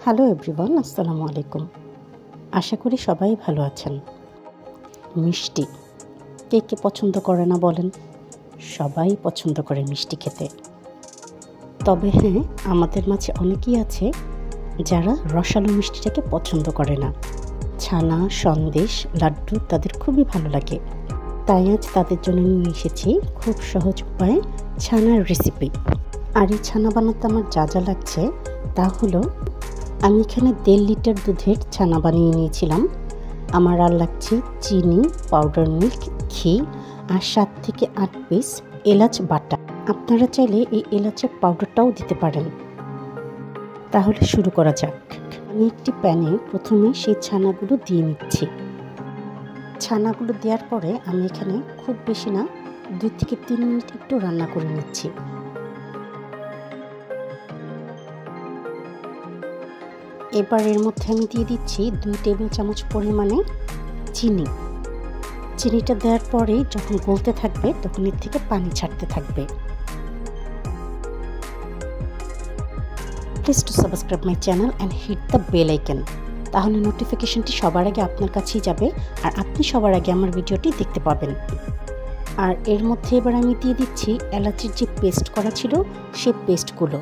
Hello everyone, আসসালামু আলাইকুম। আশা করি সবাই ভালো আছেন। মিষ্টি কে কে পছন্দ করে না বলেন? সবাই পছন্দ করে মিষ্টি খেতে। তবে হ্যাঁ, আমাদের মাঝে অনেকেই আছে যারা রসালো মিষ্টিটাকে পছন্দ করে না। ছানা, সন্দেশ, লাড্ডু তাদের খুবই ভালো লাগে। তাই আজ তাদের জন্য নিয়ে এসেছি খুব সহজ উপায়ে ছানার রেসিপি। আর এই ছানা বানাতে আমার যা যা লাগছে তা হলো, আমি এখানে 1.5 লিটার দুধের ছানা বানিয়ে নিয়েছিলাম। আমার আর লাগছে চিনি, পাউডার মিল্ক, ঘি আর 7 থেকে 8 পিস এলাচ বাটা। আপনারা চাইলে এই এলাচের পাউডারটাও দিতে পারেন। তাহলে শুরু করা যাক। আমি একটি প্যানে প্রথমে সেই ছানাগুলো দিয়ে নিচ্ছি। ছানাগুলো দেওয়ার পরে আমি এখানে খুব বেশি না 2 থেকে 3 মিনিট একটু রান্না করে নিচ্ছি। এবার এর মধ্যে আমি দিয়ে দিচ্ছি 2 টেবিল চামচ পরিমাণে চিনি। চিনিটা দেওয়ার পরে যখন গলতে থাকবে তখন এর থেকে পানি ছাড়তে থাকবে। Please to subscribe my channel and hit the bell icon. তাহলে নোটিফিকেশনটি সবার আগে আপনার কাছেই যাবে আর আপনি সবার আগে আমার ভিডিওটি দেখতে পাবেন। আর এর মধ্যে এবার আমি দিয়ে দিচ্ছি এলাচের যে পেস্ট করা ছিল সেই পেস্টগুলো।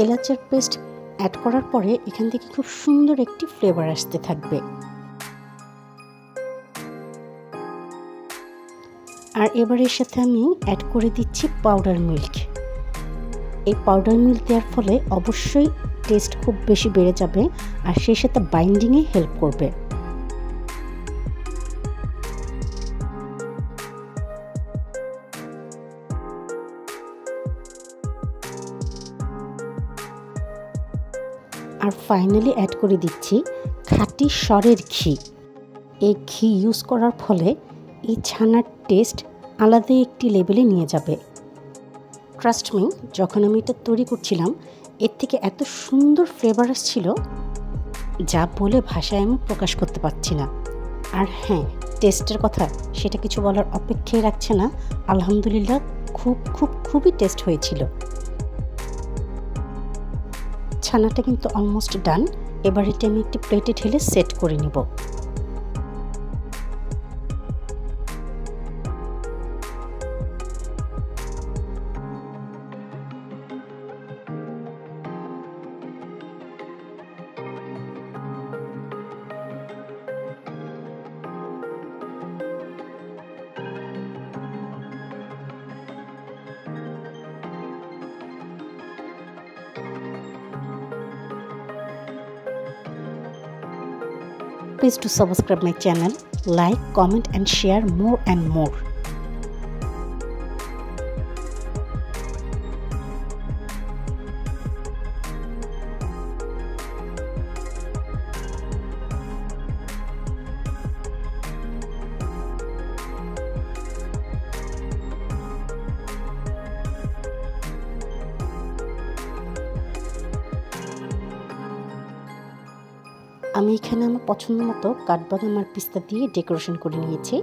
এলাচের পেস্ট অ্যাড করার পরে এখান থেকে খুব সুন্দর একটি ফ্লেভার আসতে থাকবে। আর এবার এর সাথে আমি অ্যাড করে দিচ্ছি পাউডার মিল্ক। এই পাউডার মিল্ক দেওয়ার ফলে অবশ্যই টেস্ট খুব বেশি বেড়ে যাবে আর সেই সাথে বাইন্ডিংয়ে হেল্প করবে। আর ফাইনালি অ্যাড করে দিচ্ছি খাঁটি সরের ঘি। এই ঘি ইউজ করার ফলে এই ছানার টেস্ট আলাদা একটি লেভেলে নিয়ে যাবে। ট্রাস্ট মি, যখন আমি এটা তৈরি করছিলাম এর থেকে এত সুন্দর ফ্লেভার আসছিল যা বলে ভাষায় আমি প্রকাশ করতে পারছি না। আর হ্যাঁ, টেস্টের কথা সেটা কিছু বলার অপেক্ষাই রাখছে না। আলহামদুলিল্লাহ, খুবই টেস্ট হয়েছিল। ছানাটা কিন্তু অলমোস্ট ডান। এবার এটা আমি একটি প্লেটে ঢেলে সেট করে নিব। Please to subscribe my channel, like, comment and share more and more. আমি এখানে আমার পছন্দ মতো কাঠবাদাম আর পিস্তা দিয়ে ডেকোরেশন করে নিয়েছি।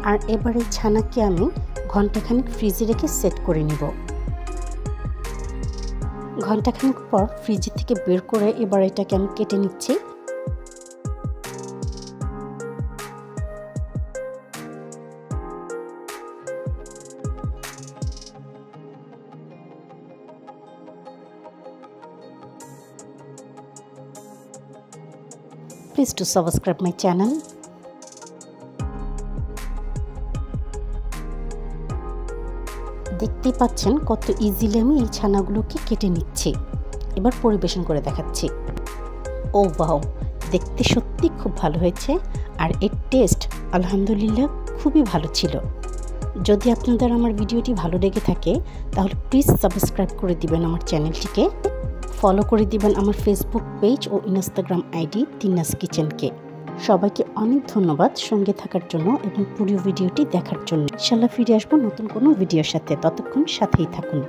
আর এবার এই ছানাকে আমি ঘন্টাখানেক ফ্রিজে রেখে সেট করে নিব। ঘন্টাখানেক পর ফ্রিজ থেকে বের করে এবার এটাকে আমি কেটে নিচ্ছি। Please to subscribe my channel. দেখতেই পাচ্ছেন কত ইজিলি আমি এই ছানাগুলোকে কেটে নিচ্ছি। এবার পরিবেশন করে দেখাচ্ছি। ও ওয়াও, দেখতে সত্যি খুব ভালো হয়েছে আর এর টেস্ট আলহামদুলিল্লাহ খুবই ভালো ছিল। যদি আপনাদের আমার ভিডিওটি ভালো লেগে থাকে তাহলে প্লিজ সাবস্ক্রাইব করে দিবেন আমার চ্যানেলটিকে। ফলো করে দিবেন আমার ফেসবুক পেজ ও ইনস্টাগ্রাম আইডি তিনাস কিচেনকে। সবাইকে অনেক ধন্যবাদ সঙ্গে থাকার জন্য এবং পুরো ভিডিওটি দেখার জন্য। ইনশাআল্লাহ ফিরে আসবো নতুন কোনো ভিডিওর সাথে। ততক্ষণ সাথেই থাকুন।